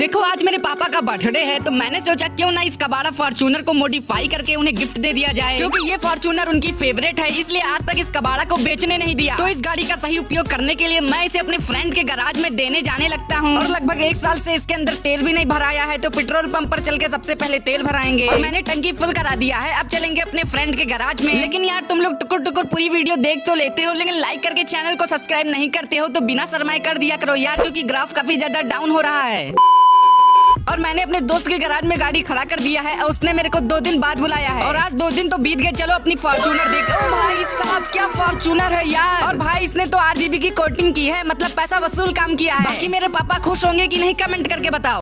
देखो आज मेरे पापा का बर्थडे है तो मैंने सोचा क्यों ना इस कबाड़ा फॉर्च्यूनर को मॉडिफाई करके उन्हें गिफ्ट दे दिया जाए। क्योंकि ये फॉर्च्यूनर उनकी फेवरेट है, इसलिए आज तक इस कबाड़ा को बेचने नहीं दिया। तो इस गाड़ी का सही उपयोग करने के लिए मैं इसे अपने फ्रेंड के गैराज में देने जाने लगता हूँ। और लगभग 1 साल से इसके अंदर तेल भी नहीं भराया है, तो पेट्रोल पंप पर चल के सबसे पहले तेल भराएंगे। और मैंने टंकी फुल करा दिया है, अब चलेंगे अपने फ्रेंड के गैराज में। लेकिन यार तुम लोग टुकुर टुकुर पूरी वीडियो देख तो लेते हो, लेकिन लाइक करके चैनल को सब्सक्राइब नहीं करते हो, तो बिना शर्माए कर दिया करो यार, क्योंकि ग्राफ काफी ज्यादा डाउन हो रहा है। और मैंने अपने दोस्त के गैराज में गाड़ी खड़ा कर दिया है और उसने मेरे को 2 दिन बाद बुलाया है। और आज 2 दिन तो बीत गए, चलो अपनी फॉर्च्यूनर देखो। भाई साहब क्या फॉर्च्यूनर है यार। और भाई इसने तो RGB की कोटिंग की है, मतलब पैसा वसूल काम किया है। बाकी मेरे पापा खुश होंगे कि नहीं कमेंट करके बताओ।